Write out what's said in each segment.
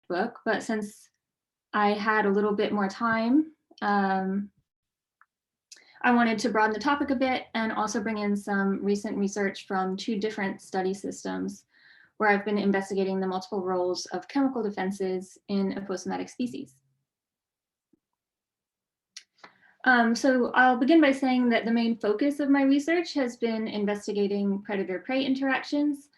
book, but since I had a little bit more time, I wanted to broaden the topic a bit and also bring in some recent research from 2 different study systems where I've been investigating the multiple roles of chemical defenses in aposematic species. So I'll begin by saying that the main focus of my research has been investigating predator-prey interactions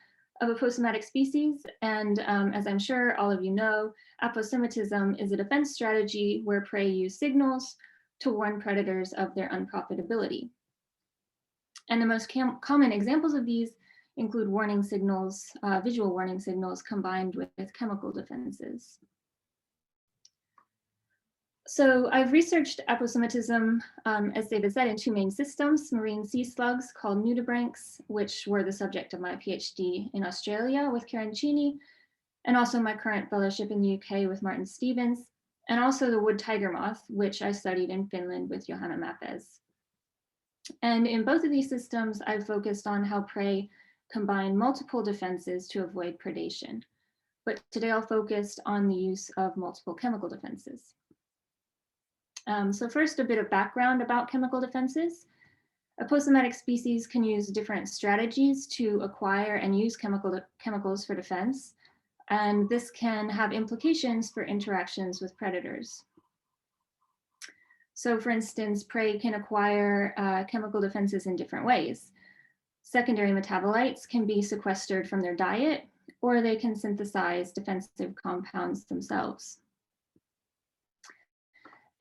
of aposematic species. And as I'm sure all of you know, aposematism is a defense strategy where prey use signals to warn predators of their unprofitability. And the most common examples of these include warning signals, visual warning signals combined with chemical defenses. So I've researched aposematism, as David said, in 2 main systems, marine sea slugs called nudibranchs, which were the subject of my PhD in Australia with Karen Cheney, and also my current fellowship in the UK with Martin Stevens, and also the wood tiger moth, which I studied in Finland with Johanna Mappes. And in both of these systems, I've focused on how prey combine multiple defenses to avoid predation. But today I'll focus on the use of multiple chemical defenses. So first, a bit of background about chemical defenses. Aposematic species can use different strategies to acquire and use chemicals for defense, and this can have implications for interactions with predators. So for instance, prey can acquire chemical defenses in different ways. Secondary metabolites can be sequestered from their diet, or they can synthesize defensive compounds themselves.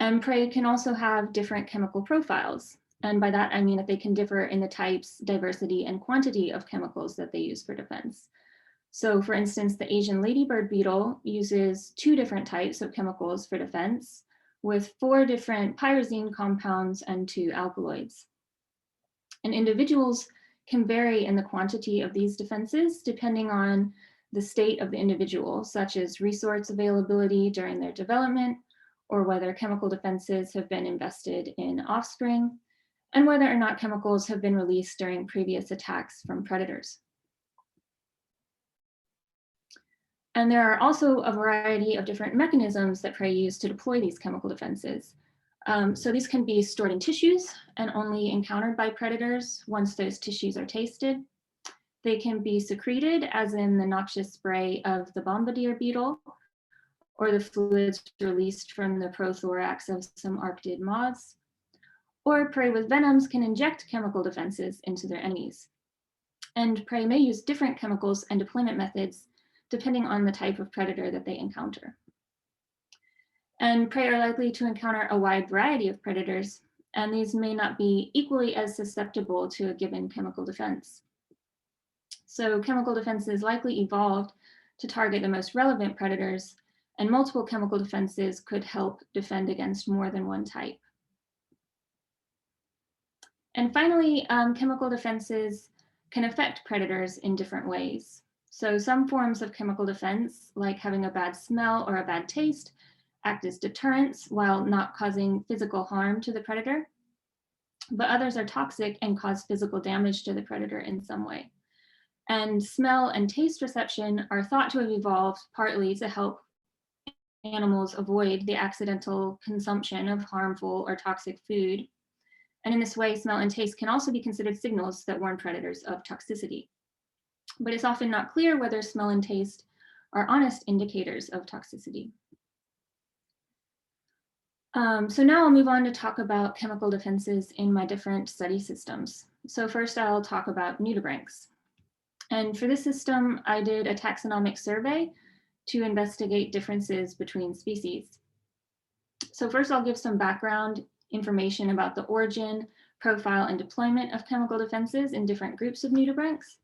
And prey can also have different chemical profiles. And by that, I mean that they can differ in the types, diversity, and quantity of chemicals that they use for defense. So for instance, the Asian ladybird beetle uses 2 different types of chemicals for defense, with 4 different pyrazine compounds and 2 alkaloids. And individuals can vary in the quantity of these defenses depending on the state of the individual, such as resource availability during their development, or whether chemical defenses have been invested in offspring, and whether or not chemicals have been released during previous attacks from predators. And there are also a variety of different mechanisms that prey use to deploy these chemical defenses. So these can be stored in tissues and only encountered by predators once those tissues are tasted. They can be secreted, as in the noxious spray of the bombardier beetle, or the fluids released from the prothorax of some arctid moths. Or prey with venoms can inject chemical defenses into their enemies. And prey may use different chemicals and deployment methods depending on the type of predator that they encounter. And prey are likely to encounter a wide variety of predators, and these may not be equally as susceptible to a given chemical defense. So chemical defenses likely evolved to target the most relevant predators, and multiple chemical defenses could help defend against more than one type. And finally, chemical defenses can affect predators in different ways. So some forms of chemical defense, like having a bad smell or a bad taste, act as deterrents while not causing physical harm to the predator. But others are toxic and cause physical damage to the predator in some way. And smell and taste reception are thought to have evolved partly to help animals avoid the accidental consumption of harmful or toxic food. And in this way, smell and taste can also be considered signals that warn predators of toxicity. But it's often not clear whether smell and taste are honest indicators of toxicity. So now I'll move on to talk about chemical defenses in my different study systems. So first I'll talk about nudibranchs. And for this system, I did a taxonomic survey to investigate differences between species. So first I'll give some background information about the origin, profile, and deployment of chemical defenses in different groups of nudibranchs.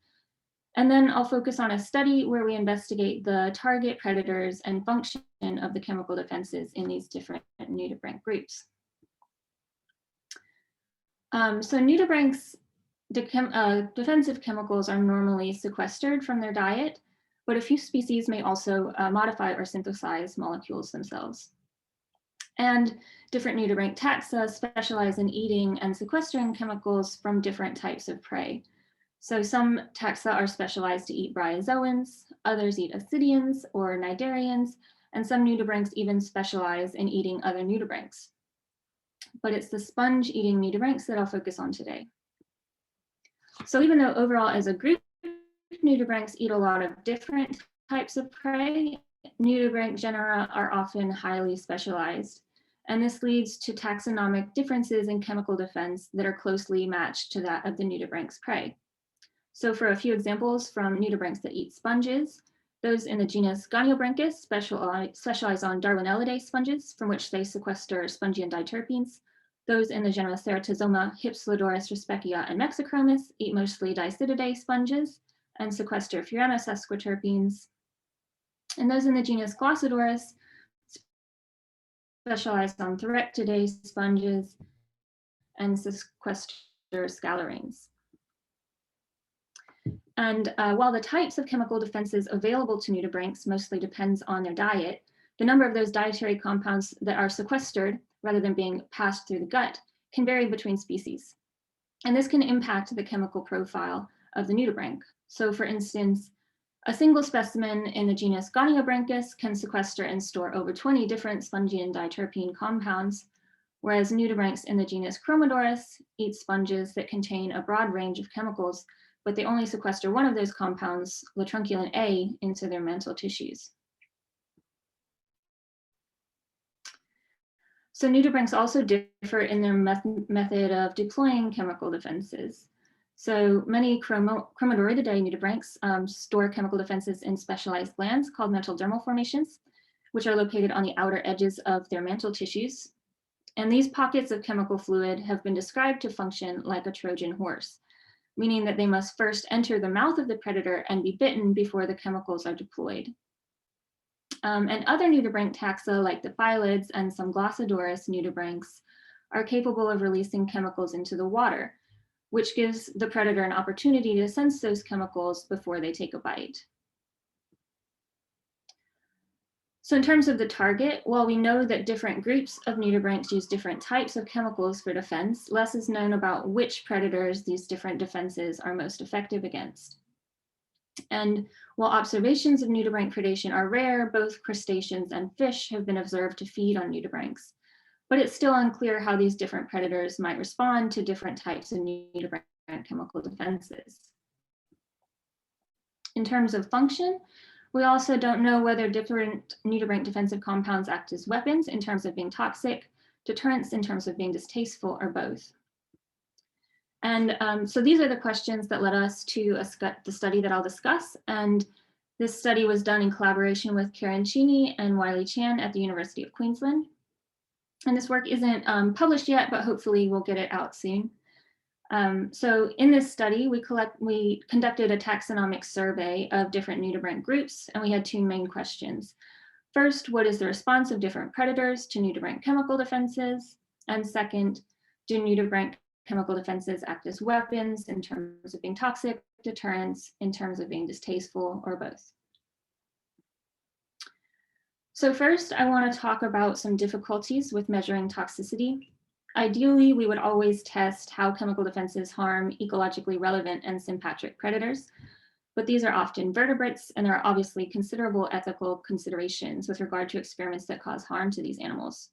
And then I'll focus on a study where we investigate the target, predators, and function of the chemical defenses in these different nudibranch groups. So nudibranchs, defensive chemicals are normally sequestered from their diet, but a few species may also modify or synthesize molecules themselves. And different nudibranch taxa specialize in eating and sequestering chemicals from different types of prey. So some taxa are specialized to eat bryozoans, others eat ascidians or cnidarians, and some nudibranchs even specialize in eating other nudibranchs. But it's the sponge-eating nudibranchs that I'll focus on today. So even though overall as a group, nudibranchs eat a lot of different types of prey, nudibranch genera are often highly specialized. And this leads to taxonomic differences in chemical defense that are closely matched to that of the nudibranch's prey. So for a few examples from nudibranchs that eat sponges, those in the genus Goniobranchus specialize on Darwinellidae sponges, from which they sequester spongy and diterpenes. Those in the genera Ceratizoma, Hypsilodorus, Ruspeckia, and Mexicromis eat mostly Dicididae sponges and sequester furannosesquiterpenes. And those in the genus Glossidorus specialize on Thorectidae sponges and sequester scalaranes. And while the types of chemical defenses available to nudibranchs mostly depends on their diet, the number of those dietary compounds that are sequestered rather than being passed through the gut can vary between species. And this can impact the chemical profile of the nudibranch. So for instance, a single specimen in the genus Goniobranchus can sequester and store over 20 different spongy and diterpene compounds, whereas nudibranchs in the genus Chromodorus eat sponges that contain a broad range of chemicals, but they only sequester one of those compounds, latrunculin A, into their mantle tissues. So nudibranchs also differ in their method of deploying chemical defenses. So many Chromodorididae nudibranchs store chemical defenses in specialized glands called mesodermal formations, which are located on the outer edges of their mantle tissues. And these pockets of chemical fluid have been described to function like a Trojan horse, meaning that they must first enter the mouth of the predator and be bitten before the chemicals are deployed. And other nudibranch taxa, like the phyllids and some Glossidorus nudibranchs, are capable of releasing chemicals into the water, which gives the predator an opportunity to sense those chemicals before they take a bite. So in terms of the target, while we know that different groups of nudibranchs use different types of chemicals for defense, less is known about which predators these different defenses are most effective against. And while observations of nudibranch predation are rare, both crustaceans and fish have been observed to feed on nudibranchs. But it's still unclear how these different predators might respond to different types of nudibranch chemical defenses. In terms of function, we also don't know whether different nudibranch defensive compounds act as weapons in terms of being toxic, deterrents in terms of being distasteful, or both. And so these are the questions that led us to the study that I'll discuss. And this study was done in collaboration with Karen Cheney and Wiley Chan at the University of Queensland. And this work isn't published yet, but hopefully we'll get it out soon. So in this study, we conducted a taxonomic survey of different nudibranch groups, and we had two main questions. First, what is the response of different predators to nudibranch chemical defenses? And second, do nudibranch chemical defenses act as weapons in terms of being toxic, deterrents in terms of being distasteful, or both? So first, I want to talk about some difficulties with measuring toxicity. Ideally, we would always test how chemical defenses harm ecologically relevant and sympatric predators, but these are often vertebrates, and there are obviously considerable ethical considerations with regard to experiments that cause harm to these animals.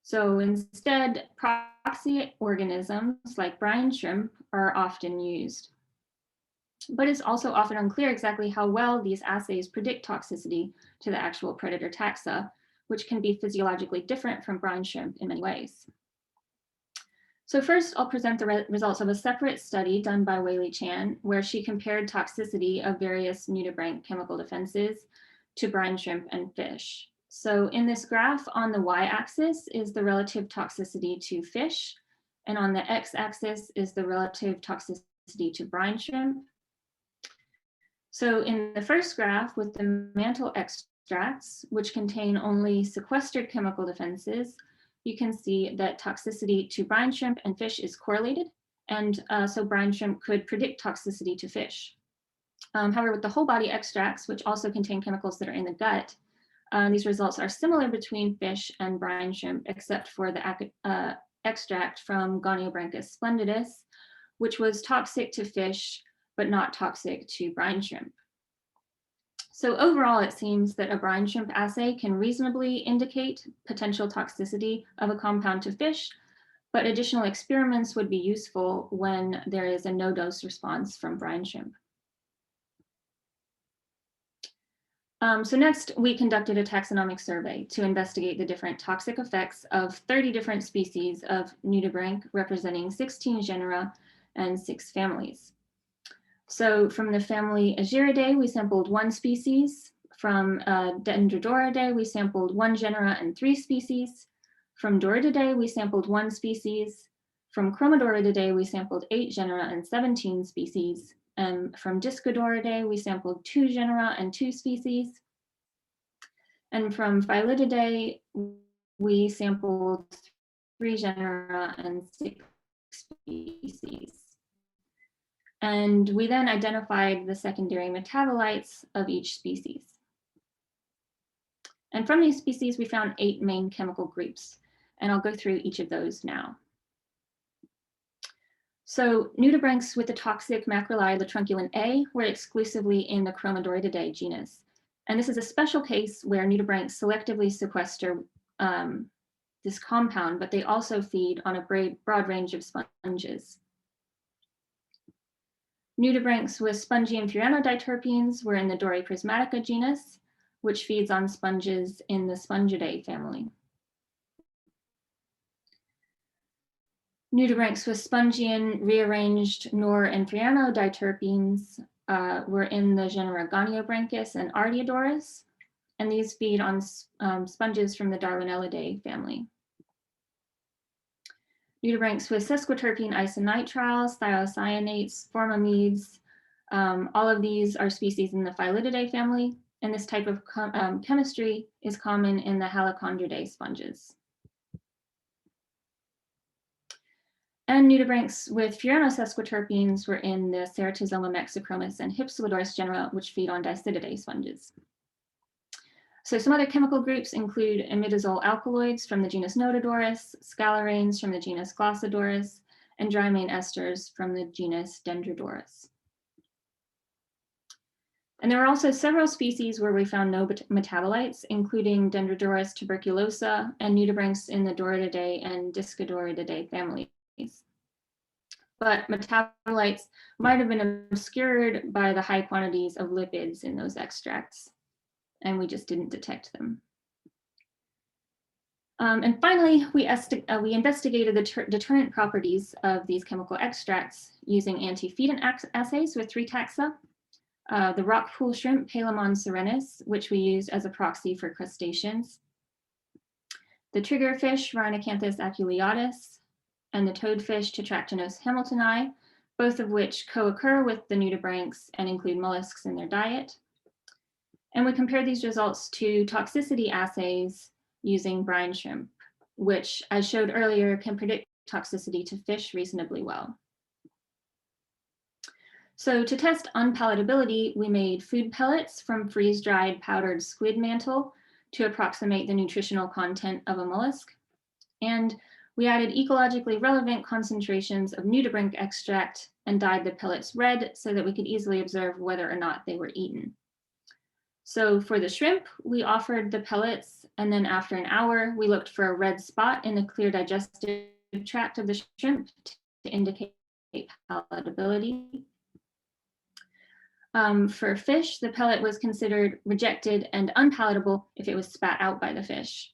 So instead, proxy organisms like brine shrimp are often used. But it's also often unclear exactly how well these assays predict toxicity to the actual predator taxa, which can be physiologically different from brine shrimp in many ways. So first, I'll present the results of a separate study done by Wiley Chan, where she compared toxicity of various nudibranch chemical defenses to brine shrimp and fish. So in this graph, on the y-axis is the relative toxicity to fish, and on the x-axis is the relative toxicity to brine shrimp. So in the first graph, with the mantle extracts, which contain only sequestered chemical defenses, you can see that toxicity to brine shrimp and fish is correlated, and so brine shrimp could predict toxicity to fish. However, with the whole body extracts, which also contain chemicals that are in the gut, these results are similar between fish and brine shrimp, except for the extract from Goniobranchus splendidus, which was toxic to fish, but not toxic to brine shrimp. So overall, it seems that a brine shrimp assay can reasonably indicate potential toxicity of a compound to fish, but additional experiments would be useful when there is a no-dose response from brine shrimp. So next, we conducted a taxonomic survey to investigate the different toxic effects of 30 different species of nudibranch, representing 16 genera and 6 families. So from the family Ageridae, we sampled 1 species. From Dendrodoridae, we sampled 1 genera and 3 species. From Doradidae, we sampled 1 species. From Chromodoridae, we sampled 8 genera and 17 species. And from Discodoridae, we sampled 2 genera and 2 species. And from Phylididae, we sampled 3 genera and 6 species. And we then identified the secondary metabolites of each species. And from these species, we found 8 main chemical groups, and I'll go through each of those now. So nudibranchs with the toxic macrolide latrunculin A were exclusively in the Chromodoridae genus. And this is a special case where nudibranchs selectively sequester this compound, but they also feed on a broad range of sponges. Nudibranchs with spongian furanoditerpenes were in the Doriprismatica genus, which feeds on sponges in the Spongidae family. Nudibranchs with spongian rearranged nor and furanoditerpenes were in the genera Goniobranchus and Artiodorus, and these feed on sponges from the Darwinellidae family. Nudibranchs with sesquiterpene isonitriles, thiocyanates, formamides, all of these are species in the Phylididae family, and this type of chemistry is common in the Halachondridae sponges. And nudibranchs with furanosesquiterpenes were in the Ceratizoma mexichromis and Hypsilodoris genera, which feed on Dicididae sponges. So some other chemical groups include imidazole alkaloids from the genus Notodorus, scalaranes from the genus Glossidorus, and dryamine esters from the genus Dendrodorus. And there were also several species where we found no metabolites, including Dendrodorus tuberculosa and nudibranchs in the Doradidae and Discodoridae families. But metabolites might have been obscured by the high quantities of lipids in those extracts, and we just didn't detect them. And finally, we investigated the deterrent properties of these chemical extracts using antefeedant assays with 3 taxa. The rock pool shrimp, Palemon serenus, which we used as a proxy for crustaceans. The triggerfish, Rhinocanthus aculeatus, and the toadfish, Tetractinus hamiltoni, both of which co-occur with the nudibranchs and include mollusks in their diet. And we compared these results to toxicity assays using brine shrimp, which, as showed earlier, can predict toxicity to fish reasonably well. So to test unpalatability, we made food pellets from freeze-dried powdered squid mantle to approximate the nutritional content of a mollusk. And we added ecologically relevant concentrations of nudibranch extract and dyed the pellets red so that we could easily observe whether or not they were eaten. So for the shrimp, we offered the pellets, and then after an hour, we looked for a red spot in the clear digestive tract of the shrimp to indicate palatability. For fish, the pellet was considered rejected and unpalatable if it was spat out by the fish.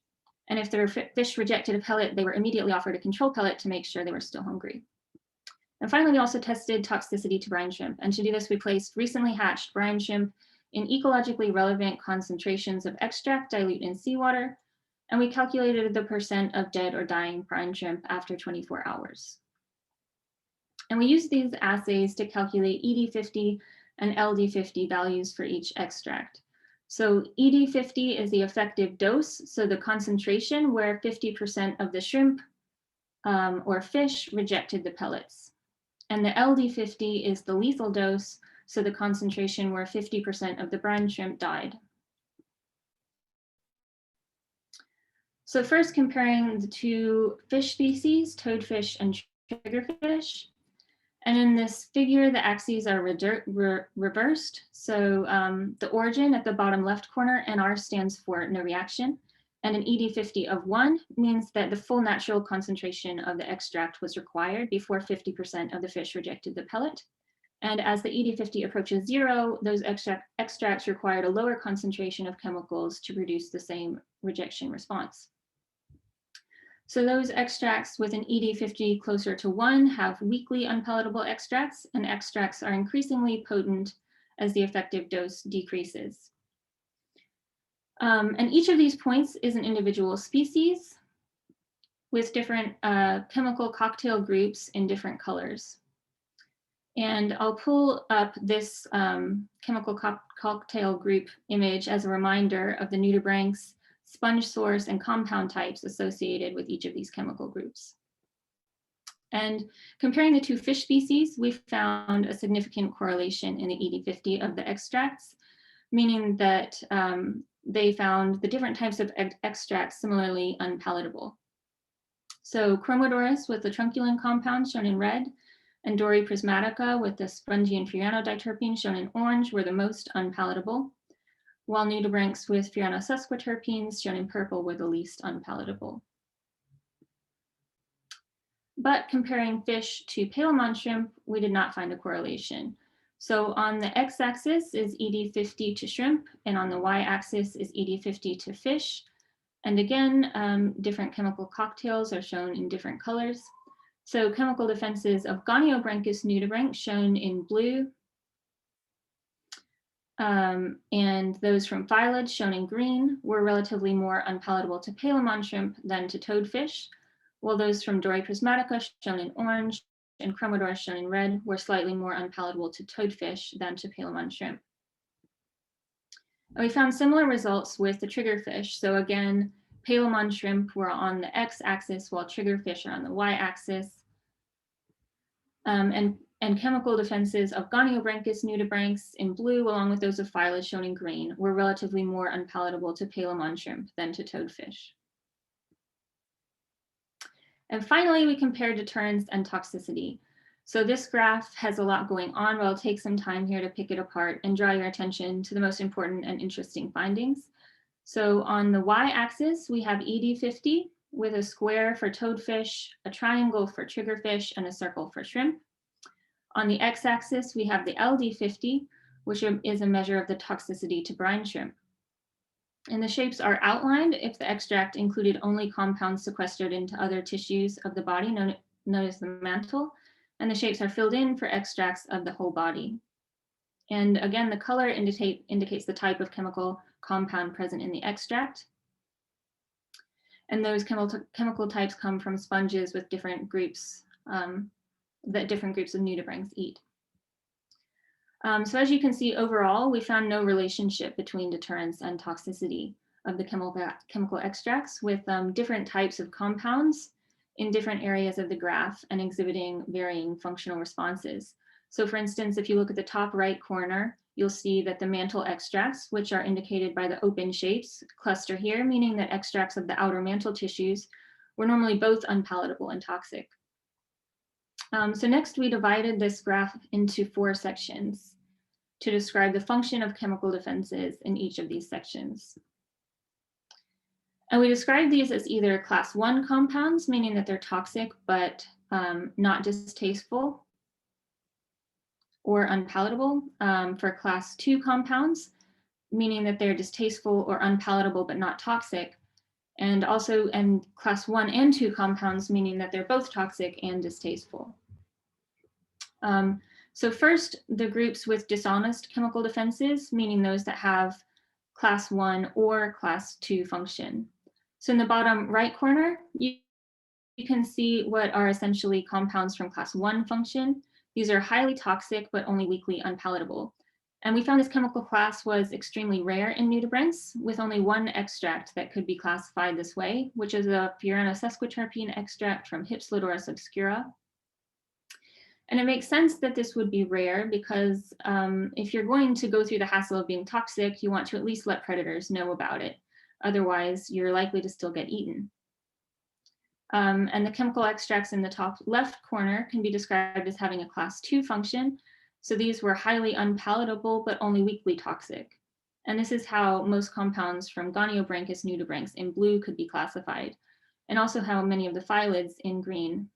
And if the fish rejected a pellet, they were immediately offered a control pellet to make sure they were still hungry. And finally, we also tested toxicity to brine shrimp. And to do this, we placed recently hatched brine shrimp in ecologically relevant concentrations of extract dilute in seawater, and we calculated the % of dead or dying brine shrimp after 24 hours. And we used these assays to calculate ED50 and LD50 values for each extract. So ED50 is the effective dose, so the concentration where 50% of the shrimp or fish rejected the pellets. And the LD50 is the lethal dose, so the concentration where 50% of the brine shrimp died. So first comparing the 2 fish species, toadfish and triggerfish. And in this figure, the axes are reversed. So the origin at the bottom left corner, NR, stands for no reaction. And an ED50 of 1 means that the full natural concentration of the extract was required before 50% of the fish rejected the pellet. And as the ED50 approaches 0, those extracts required a lower concentration of chemicals to produce the same rejection response. So those extracts with an ED50 closer to 1 have weakly unpalatable extracts, and extracts are increasingly potent as the effective dose decreases. And each of these points is an individual species with different chemical cocktail groups in different colors. And I'll pull up this chemical cocktail group image as a reminder of the nudibranchs, sponge source, and compound types associated with each of these chemical groups. And comparing the two fish species, we found a significant correlation in the ED50 of the extracts, meaning that they found the different types of extracts similarly unpalatable. So Chromodorus with the trunculin compound shown in red, and Dori prismatica with the spongy and furanoditerpene shown in orange were the most unpalatable, while nudibranchs with furanosesquiterpenes shown in purple were the least unpalatable. But comparing fish to Palomon shrimp, we did not find a correlation. So on the x-axis is ED50 to shrimp, and on the y-axis is ED50 to fish. And again, different chemical cocktails are shown in different colors. So chemical defenses of Goniobranchus nudibranch shown in blue, and those from phyllodes shown in green were relatively more unpalatable to Palomon shrimp than to toadfish, while those from Dori prismatica shown in orange and Chromodorus shown in red were slightly more unpalatable to toadfish than to Palomon shrimp. And we found similar results with the triggerfish. So again, Palomon shrimp were on the x-axis while triggerfish are on the y-axis. And chemical defenses of Goniobranchus nudibranchs in blue, along with those of phyllodes shown in green, were relatively more unpalatable to Palomon shrimp than to toadfish. And finally, we compared deterrence and toxicity. So this graph has a lot going on, but I'll take some time here to pick it apart and draw your attention to the most important and interesting findings. So on the y-axis, we have ED50 with a square for toadfish, a triangle for triggerfish, and a circle for shrimp. On the x-axis, we have the LD50, which is a measure of the toxicity to brine shrimp. And the shapes are outlined if the extract included only compounds sequestered into other tissues of the body, known as the mantle, and the shapes are filled in for extracts of the whole body. And again, the color indicates the type of chemical compound present in the extract. And those chemical types come from sponges with different groups that different groups of nudibranchs eat. So as you can see, overall, we found no relationship between deterrence and toxicity of the chemical extracts, with different types of compounds in different areas of the graph and exhibiting varying functional responses. So for instance, if you look at the top right corner, you'll see that the mantle extracts, which are indicated by the open shapes, cluster here, meaning that extracts of the outer mantle tissues were normally both unpalatable and toxic. So next, we divided this graph into 4 sections to describe the function of chemical defenses in each of these sections. And we describe these as either class 1 compounds, meaning that they're toxic but not distasteful or unpalatable, for class 2 compounds, meaning that they're distasteful or unpalatable but not toxic, and also class 1 and 2 compounds, meaning that they're both toxic and distasteful. So first, the groups with dishonest chemical defenses, meaning those that have class 1 or class 2 function. So in the bottom right corner, you can see what are essentially compounds from class 1 function. These are highly toxic, but only weakly unpalatable. And we found this chemical class was extremely rare in nudibranchs, with only one extract that could be classified this way, which is a furanosesquiterpene extract from Hypsilodorus obscura. And it makes sense that this would be rare because if you're going to go through the hassle of being toxic, you want to at least let predators know about it. Otherwise, you're likely to still get eaten. And the chemical extracts in the top left corner can be described as having a class 2 function. So these were highly unpalatable, but only weakly toxic. And this is how most compounds from Goniobranchus nudibranchs in blue could be classified, and also how many of the phthalids in green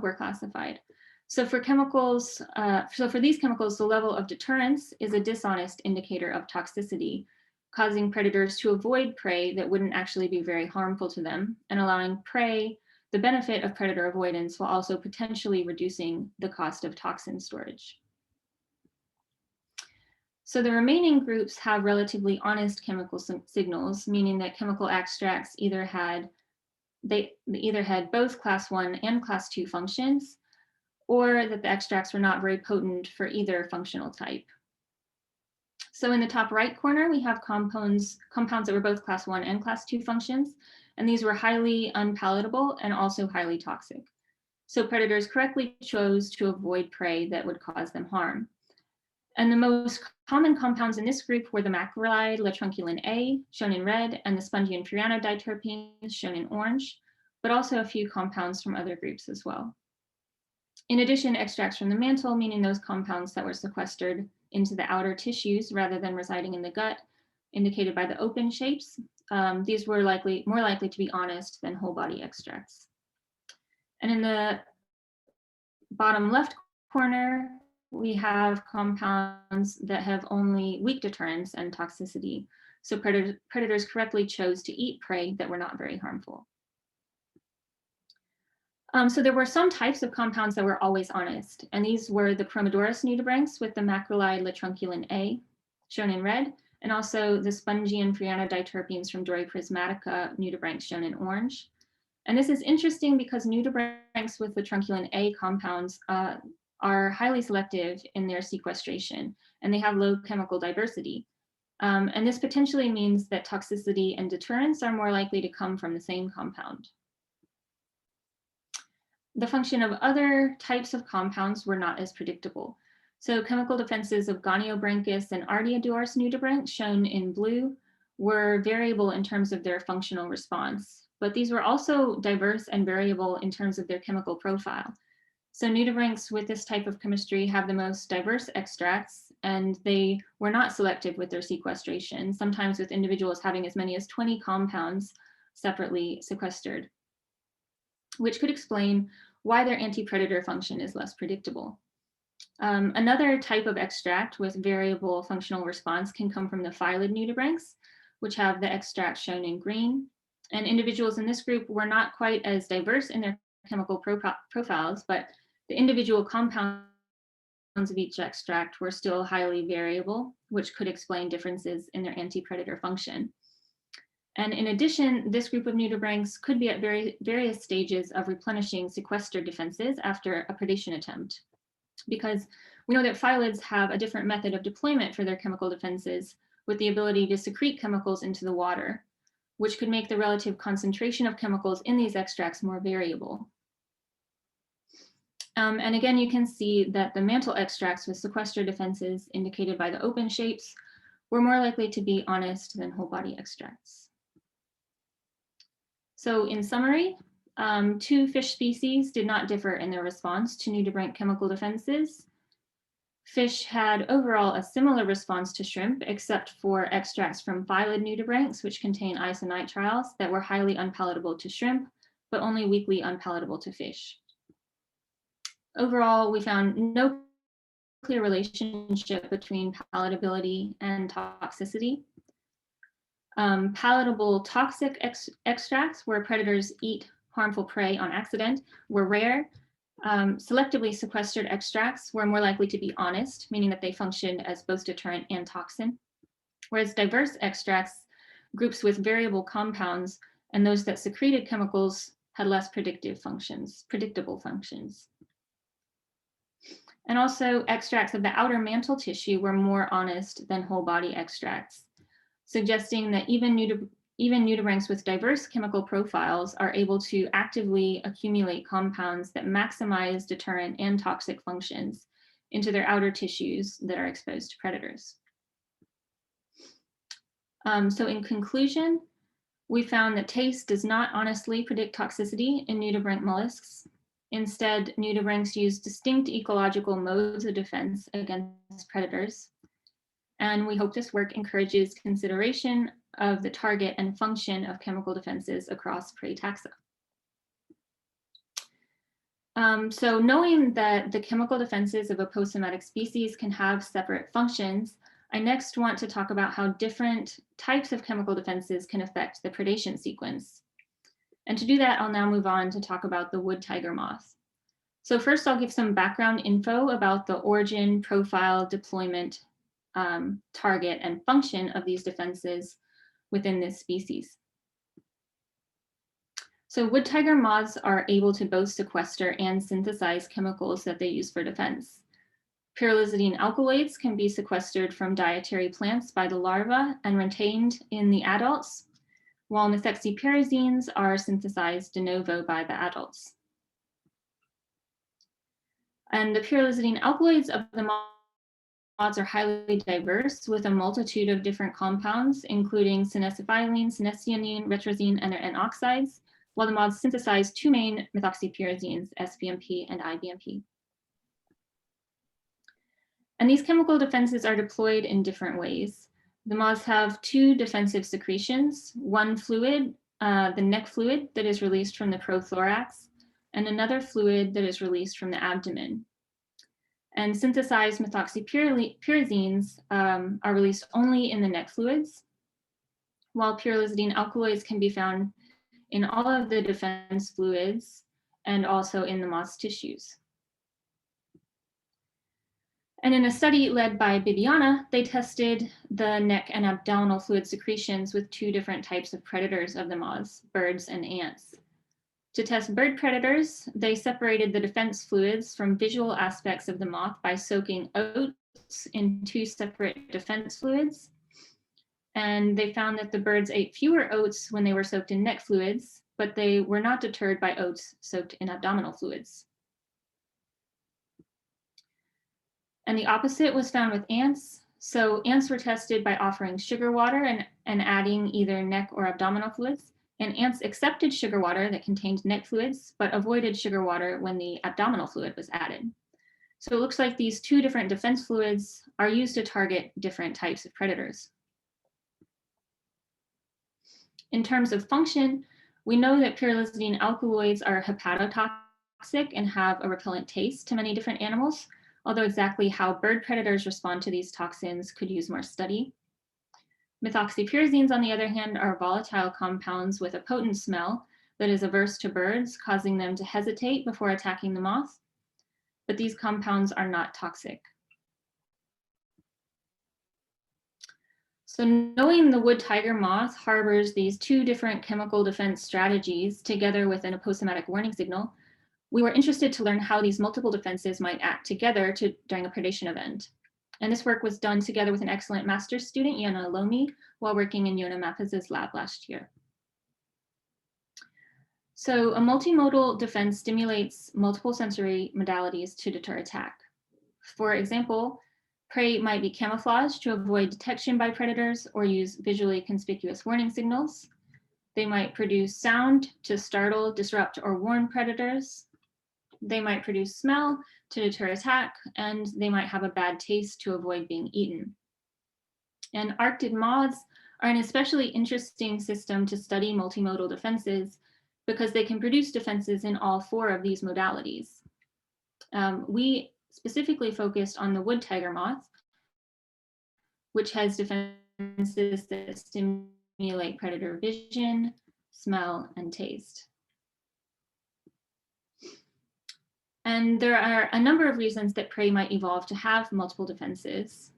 were classified. So for chemicals, for these chemicals, the level of deterrence is a dishonest indicator of toxicity, causing predators to avoid prey that wouldn't actually be very harmful to them, and allowing prey the benefit of predator avoidance while also potentially reducing the cost of toxin storage. So the remaining groups have relatively honest chemical signals, meaning that chemical extracts either had both class 1 and class 2 functions, or that the extracts were not very potent for either functional type. So in the top right corner, we have compounds that were both class 1 and class 2 functions, and these were highly unpalatable and also highly toxic. So predators correctly chose to avoid prey that would cause them harm. And the most common compounds in this group were the macrolide latrunculin A, shown in red, and the spongian furanoditerpenes, shown in orange, but also a few compounds from other groups as well. In addition, extracts from the mantle, meaning those compounds that were sequestered into the outer tissues rather than residing in the gut, indicated by the open shapes. These were more likely to be honest than whole body extracts. And in the bottom left corner, we have compounds that have only weak deterrence and toxicity. So predators correctly chose to eat prey that were not very harmful. So there were some types of compounds that were always honest, and these were the Promodorus nudibranchs with the macrolide latrunculin A, shown in red, and also the spongian furanoditerpenes from Dori prismatica nudibranchs, shown in orange. And this is interesting because nudibranchs with latrunculin A compounds are highly selective in their sequestration, and they have low chemical diversity. And this potentially means that toxicity and deterrence are more likely to come from the same compound. The function of other types of compounds were not as predictable. So chemical defenses of Goniobranchus and Artiodorus nudibranchs, shown in blue, were variable in terms of their functional response, but these were also diverse and variable in terms of their chemical profile. So nudibranchs with this type of chemistry have the most diverse extracts, and they were not selective with their sequestration, sometimes with individuals having as many as 20 compounds separately sequestered, which could explain why their anti-predator function is less predictable. Another type of extract with variable functional response can come from the phyllid nudibranchs, which have the extract shown in green. And individuals in this group were not quite as diverse in their chemical profiles, but the individual compounds of each extract were still highly variable, which could explain differences in their anti-predator function. And in addition, this group of nudibranchs could be at various stages of replenishing sequestered defenses after a predation attempt, because we know that phyllids have a different method of deployment for their chemical defenses, with the ability to secrete chemicals into the water, which could make the relative concentration of chemicals in these extracts more variable. And again, you can see that the mantle extracts with sequestered defenses, indicated by the open shapes, were more likely to be honest than whole body extracts. So in summary, 2 fish species did not differ in their response to nudibranch chemical defenses. Fish had overall a similar response to shrimp, except for extracts from phyllid nudibranchs, which contain isonitriles that were highly unpalatable to shrimp, but only weakly unpalatable to fish. Overall, we found no clear relationship between palatability and toxicity. Palatable toxic extracts, where predators eat harmful prey on accident, were rare. Selectively sequestered extracts were more likely to be honest, meaning that they functioned as both deterrent and toxin. Whereas diverse extracts, groups with variable compounds, and those that secreted chemicals had less predictable functions. And also, extracts of the outer mantle tissue were more honest than whole body extracts, suggesting that even nudibranchs with diverse chemical profiles are able to actively accumulate compounds that maximize deterrent and toxic functions into their outer tissues that are exposed to predators. So in conclusion, We found that taste does not honestly predict toxicity in nudibranch mollusks. Instead, nudibranchs use distinct ecological modes of defense against predators. And we hope this work encourages consideration of the target and function of chemical defenses across prey taxa. So knowing that the chemical defenses of aposematic species can have separate functions, I next want to talk about how different types of chemical defenses can affect the predation sequence. And to do that, I'll now move on to talk about the wood tiger moth. So first, I'll give some background info about the origin, profile, deployment, target, and function of these defenses within this species. So wood tiger moths are able to both sequester and synthesize chemicals that they use for defense. Pyrrolizidine alkaloids can be sequestered from dietary plants by the larva and retained in the adults, while methoxypyrazines are synthesized de novo by the adults. And the pyrrolizidine alkaloids of the moths are highly diverse with a multitude of different compounds, including sinesiphyline, sinestionine, retrazine, and their N-oxides, while the moths synthesize two main methoxypyrazines, SBMP and IBMP. And these chemical defenses are deployed in different ways. The moths have two defensive secretions, one fluid, the neck fluid that is released from the prothorax, and another fluid that is released from the abdomen. And synthesized methoxypyrazines are released only in the neck fluids, while pyrrolizidine alkaloids can be found in all of the defense fluids and also in the moth's tissues. And in a study led by Bibiana, they tested the neck and abdominal fluid secretions with two different types of predators of the moths, birds and ants. To test bird predators, they separated the defense fluids from visual aspects of the moth by soaking oats in two separate defense fluids. And they found that the birds ate fewer oats when they were soaked in neck fluids, but they were not deterred by oats soaked in abdominal fluids. And the opposite was found with ants. So ants were tested by offering sugar water and adding either neck or abdominal fluids. And ants accepted sugar water that contained neck fluids, but avoided sugar water when the abdominal fluid was added. So it looks like these two different defense fluids are used to target different types of predators. In terms of function, we know that pyrrolizidine alkaloids are hepatotoxic and have a repellent taste to many different animals, although exactly how bird predators respond to these toxins could use more study. Methoxypyrazines, on the other hand, are volatile compounds with a potent smell that is averse to birds, causing them to hesitate before attacking the moth. But these compounds are not toxic. So knowing the wood tiger moth harbors these two different chemical defense strategies together with an aposematic warning signal, we were interested to learn how these multiple defenses might act together during a predation event. And this work was done together with an excellent master's student, Yana Lomi, while working in Yona Mathes's lab last year. So a multimodal defense stimulates multiple sensory modalities to deter attack. For example, prey might be camouflaged to avoid detection by predators or use visually conspicuous warning signals. They might produce sound to startle, disrupt, or warn predators. They might produce smell to deter attack, and they might have a bad taste to avoid being eaten. And Arctid moths are an especially interesting system to study multimodal defenses because they can produce defenses in all four of these modalities. We specifically focused on the wood tiger moth, which has defenses that stimulate predator vision, smell, and taste. And there are a number of reasons that prey might evolve to have multiple defenses.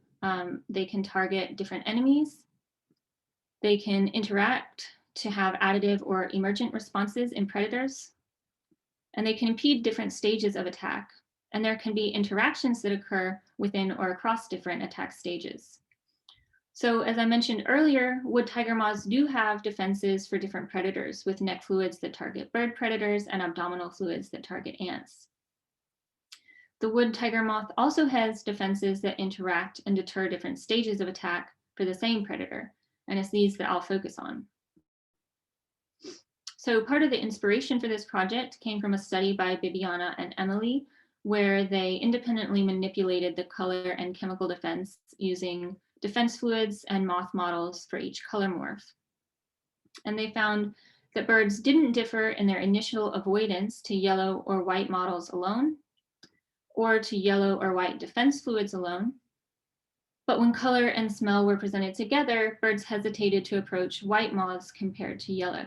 They can target different enemies. They can interact to have additive or emergent responses in predators. And they can impede different stages of attack. And there can be interactions that occur within or across different attack stages. So as I mentioned earlier, wood tiger moths do have defenses for different predators with neck fluids that target bird predators and abdominal fluids that target ants. The wood tiger moth also has defenses that interact and deter different stages of attack for the same predator, and it's these that I'll focus on. So part of the inspiration for this project came from a study by Bibiana and Emily, where they independently manipulated the color and chemical defense using defense fluids and moth models for each color morph. And they found that birds didn't differ in their initial avoidance to yellow or white models alone, or to yellow or white defense fluids alone. But when color and smell were presented together, birds hesitated to approach white moths compared to yellow.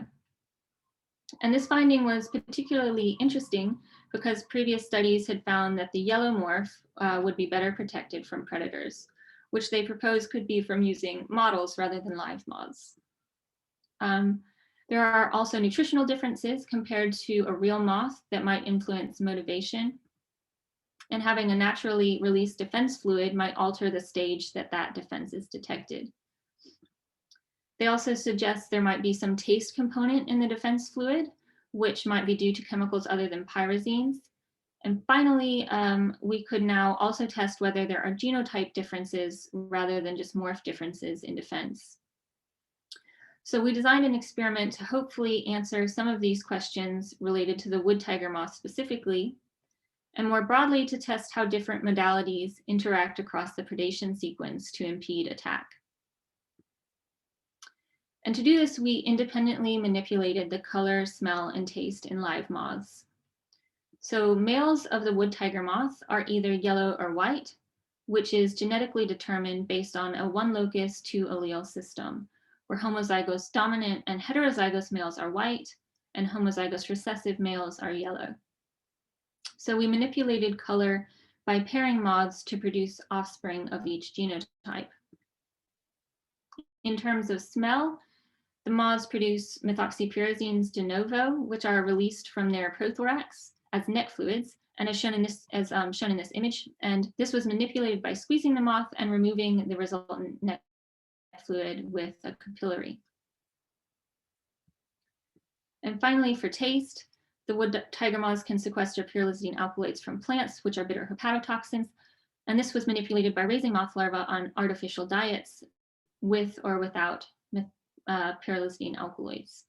And this finding was particularly interesting because previous studies had found that the yellow morph would be better protected from predators, which they proposed could be from using models rather than live moths. There are also nutritional differences compared to a real moth that might influence motivation. And having a naturally released defense fluid might alter the stage that that defense is detected. They also suggest there might be some taste component in the defense fluid, which might be due to chemicals other than pyrazines. And finally, we could now also test whether there are genotype differences rather than just morph differences in defense. So we designed an experiment to hopefully answer some of these questions related to the wood tiger moth specifically, and more broadly to test how different modalities interact across the predation sequence to impede attack. And to do this, we independently manipulated the color, smell, and taste in live moths. So males of the wood tiger moth are either yellow or white, which is genetically determined based on a one locus, two allele system, where homozygous dominant and heterozygous males are white, and homozygous recessive males are yellow. So we manipulated color by pairing moths to produce offspring of each genotype. In terms of smell, the moths produce methoxypyrazines de novo, which are released from their prothorax as neck fluids, and as shown in this image. And this was manipulated by squeezing the moth and removing the resultant neck fluid with a capillary. And finally, for taste, the wood tiger moths can sequester pyrrolizidine alkaloids from plants, which are bitter hepatotoxins. And this was manipulated by raising moth larvae on artificial diets with or without pyrrolizidine alkaloids.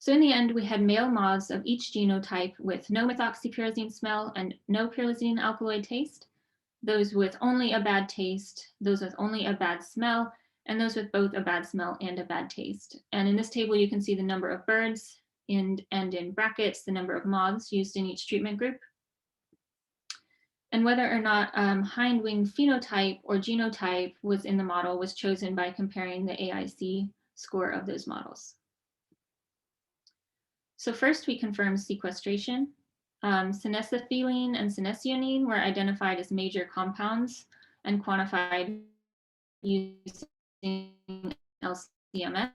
So in the end, we had male moths of each genotype with no methoxypyrazine smell and no pyrrolizidine alkaloid taste, those with only a bad taste, those with only a bad smell, and those with both a bad smell and a bad taste. And in this table, you can see the number of birds and in brackets, the number of moths used in each treatment group. And whether or not hindwing phenotype or genotype was in the model was chosen by comparing the AIC score of those models. So first we confirmed sequestration. Senesiphyline and senesionine were identified as major compounds and quantified using LCMS.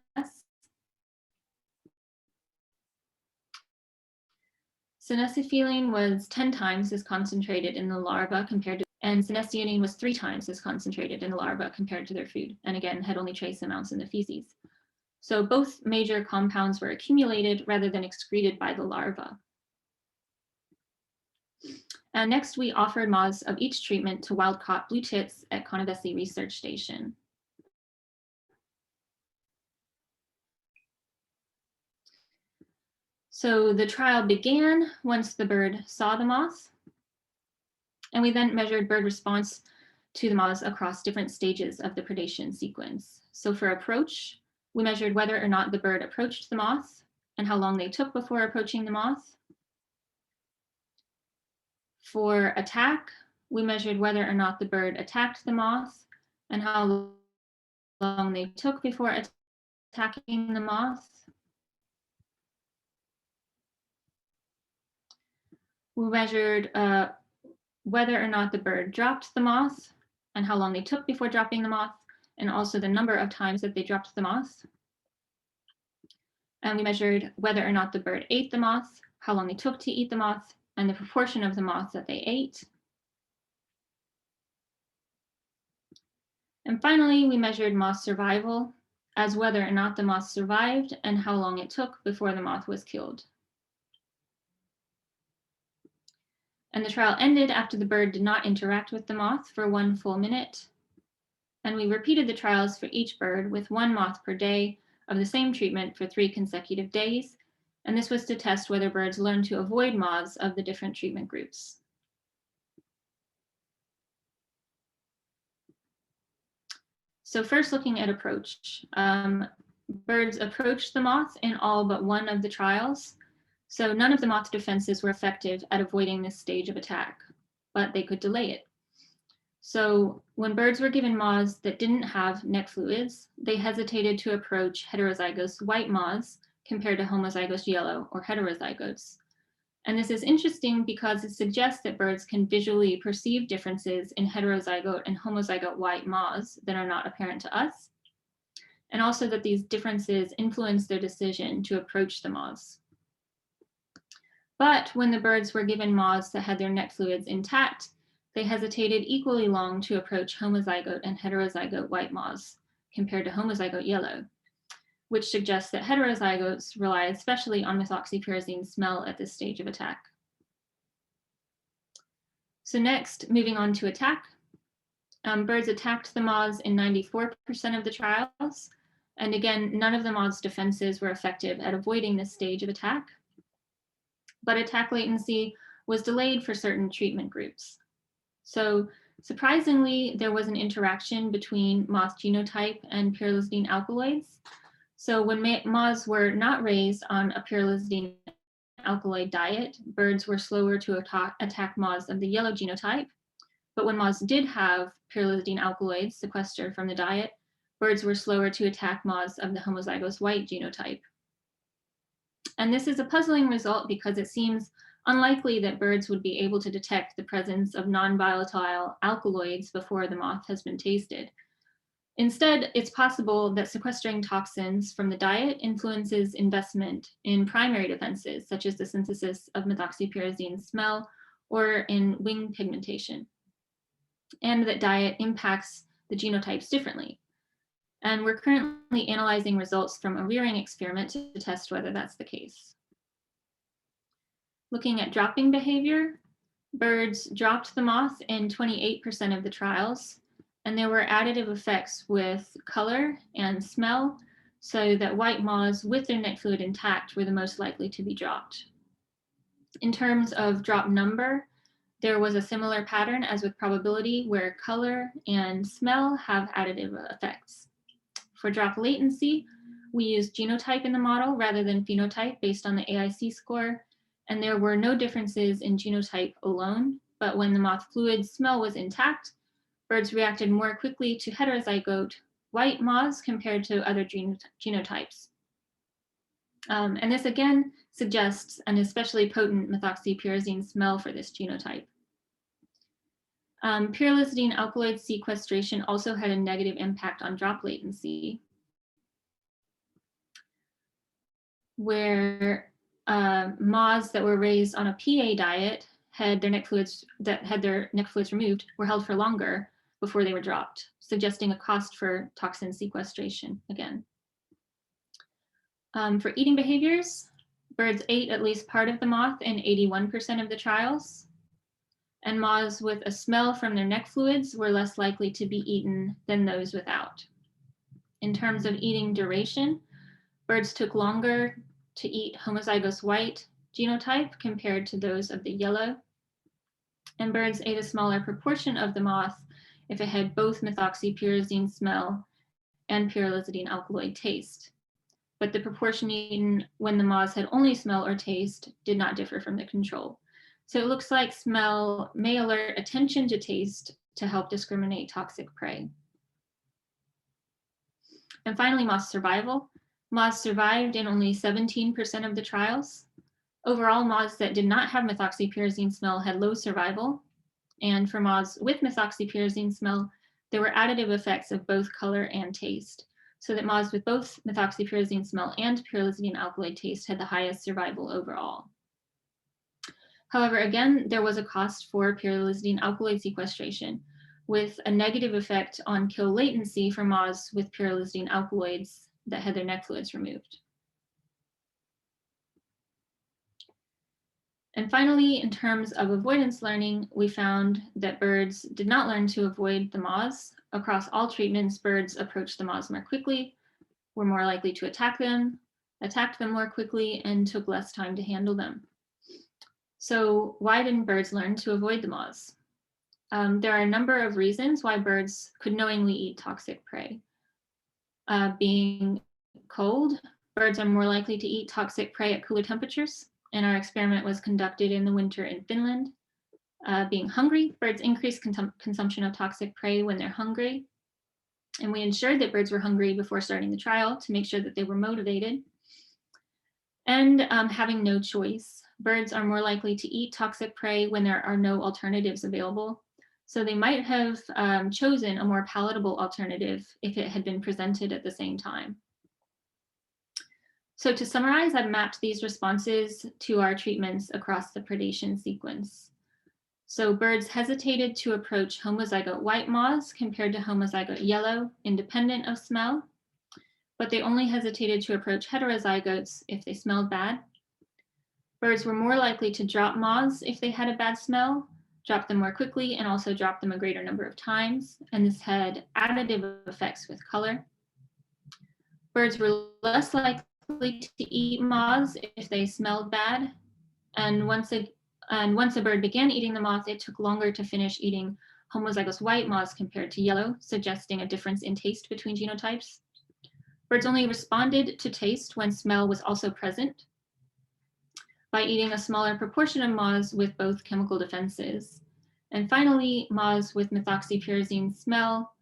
Senesiphyline was 10 times as concentrated in the larva compared to, and senesionine was 3 times as concentrated in the larva compared to their food, and again, had only trace amounts in the feces. So both major compounds were accumulated rather than excreted by the larva. And next, we offered moths of each treatment to wild-caught blue tits at Connivesi Research Station. So the trial began once the bird saw the moth, and we then measured bird response to the moths across different stages of the predation sequence. So for approach, we measured whether or not the bird approached the moth and how long they took before approaching the moth. For attack, we measured whether or not the bird attacked the moth and how long they took before attacking the moth. We measured whether or not the bird dropped the moth and how long they took before dropping the moth, and also the number of times that they dropped the moth. And we measured whether or not the bird ate the moth, how long they took to eat the moth, and the proportion of the moth that they ate. And finally, we measured moth survival as whether or not the moth survived and how long it took before the moth was killed. And the trial ended after the bird did not interact with the moth for 1 full minute. And we repeated the trials for each bird with 1 moth per day of the same treatment for 3 consecutive days. And this was to test whether birds learned to avoid moths of the different treatment groups. So first looking at approach, birds approached the moth in all but one of the trials. So none of the moth defenses were effective at avoiding this stage of attack, but they could delay it. So when birds were given moths that didn't have neck fluids, they hesitated to approach heterozygous white moths compared to homozygous yellow or heterozygotes. And this is interesting because it suggests that birds can visually perceive differences in heterozygote and homozygote white moths that are not apparent to us, and also that these differences influence their decision to approach the moths. But when the birds were given moths that had their neck fluids intact, they hesitated equally long to approach homozygote and heterozygote white moths compared to homozygote yellow, which suggests that heterozygotes rely especially on methoxypyrazine smell at this stage of attack. So next, moving on to attack. Birds attacked the moths in 94% of the trials. And again, none of the moths' defenses were effective at avoiding this stage of attack. But attack latency was delayed for certain treatment groups. So surprisingly, there was an interaction between moth genotype and pyrrolizidine alkaloids. So when moths were not raised on a pyrrolizidine alkaloid diet, birds were slower to attack moths of the yellow genotype. But when moths did have pyrrolizidine alkaloids sequestered from the diet, birds were slower to attack moths of the homozygous white genotype. And this is a puzzling result because it seems unlikely that birds would be able to detect the presence of non-volatile alkaloids before the moth has been tasted. Instead, it's possible that sequestering toxins from the diet influences investment in primary defenses, such as the synthesis of methoxypyrazine smell or in wing pigmentation, and that diet impacts the genotypes differently. And we're currently analyzing results from a rearing experiment to test whether that's the case. Looking at dropping behavior, birds dropped the moth in 28% of the trials, and there were additive effects with color and smell, so that white moths with their neck fluid intact were the most likely to be dropped. In terms of drop number, there was a similar pattern as with probability, where color and smell have additive effects. For drop latency, we used genotype in the model rather than phenotype based on the AIC score, and there were no differences in genotype alone, but when the moth fluid smell was intact, birds reacted more quickly to heterozygote white moths compared to other genotypes. And this again suggests an especially potent methoxypyrazine smell for this genotype. Pyrrolizidine alkaloid sequestration also had a negative impact on drop latency, where moths that were raised on a PA diet had their neck fluids removed were held for longer before they were dropped, suggesting a cost for toxin sequestration again. For eating behaviors, birds ate at least part of the moth in 81% of the trials, and moths with a smell from their neck fluids were less likely to be eaten than those without. In terms of eating duration, birds took longer to eat homozygous white genotype compared to those of the yellow, and birds ate a smaller proportion of the moth if it had both methoxypyrazine smell and pyrrolizidine alkaloid taste. But the proportion eaten when the moths had only smell or taste did not differ from the control. So it looks like smell may alert attention to taste to help discriminate toxic prey. And finally, moth survival. Moths survived in only 17% of the trials. Overall, moths that did not have methoxypyrazine smell had low survival. And for moths with methoxypyrazine smell, there were additive effects of both color and taste, so that moths with both methoxypyrazine smell and pyrrolizidine alkaloid taste had the highest survival overall. However, again, there was a cost for pyrrolizidine alkaloid sequestration, with a negative effect on kill latency for moths with pyrrolizidine alkaloids that had their neck fluids removed. And finally, in terms of avoidance learning, we found that birds did not learn to avoid the moths. Across all treatments, birds approached the moths more quickly, were more likely to attacked them more quickly, and took less time to handle them. So why didn't birds learn to avoid the moths? There are a number of reasons why birds could knowingly eat toxic prey. Being cold, birds are more likely to eat toxic prey at cooler temperatures, and our experiment was conducted in the winter in Finland. Being hungry, birds increase consumption of toxic prey when they're hungry, and we ensured that birds were hungry before starting the trial to make sure that they were motivated. And having no choice, birds are more likely to eat toxic prey when there are no alternatives available. So they might have chosen a more palatable alternative if it had been presented at the same time. So to summarize, I've mapped these responses to our treatments across the predation sequence. So birds hesitated to approach homozygote white moths compared to homozygote yellow, independent of smell, but they only hesitated to approach heterozygotes if they smelled bad. Birds were more likely to drop moths if they had a bad smell, drop them more quickly, and also drop them a greater number of times, and this had additive effects with color. Birds were less likely to eat moths if they smelled bad, and once a bird began eating the moth, it took longer to finish eating homozygous white moths compared to yellow, suggesting a difference in taste between genotypes. Birds only responded to taste when smell was also present by eating a smaller proportion of moths with both chemical defenses. And finally, moths with methoxypyrazine smell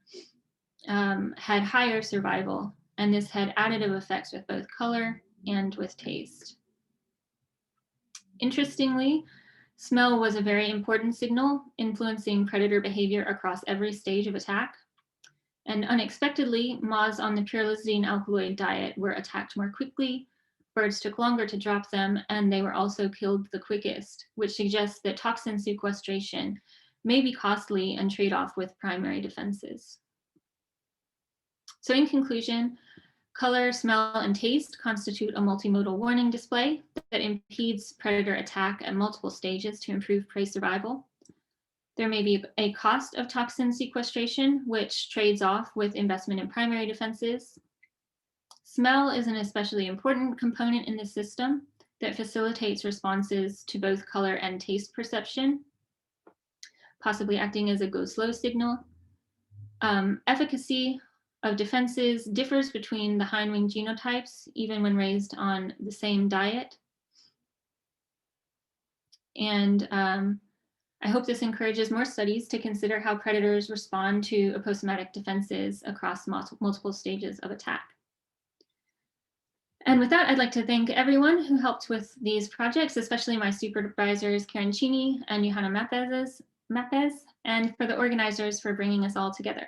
had higher survival, and this had additive effects with both color and with taste. Interestingly, smell was a very important signal influencing predator behavior across every stage of attack. And unexpectedly, moths on the pyrrolizine alkaloid diet were attacked more quickly, birds took longer to drop them, and they were also killed the quickest, which suggests that toxin sequestration may be costly and trade off with primary defenses. So in conclusion, color, smell, and taste constitute a multimodal warning display that impedes predator attack at multiple stages to improve prey survival. There may be a cost of toxin sequestration, which trades off with investment in primary defenses. Smell is an especially important component in the system that facilitates responses to both color and taste perception, possibly acting as a go slow signal. Efficacy of defenses differs between the hindwing genotypes, even when raised on the same diet. And I hope this encourages more studies to consider how predators respond to aposematic defenses across multiple stages of attack. And with that, I'd like to thank everyone who helped with these projects, especially my supervisors, Karen Cini and Johanna Mapes, and for the organizers for bringing us all together.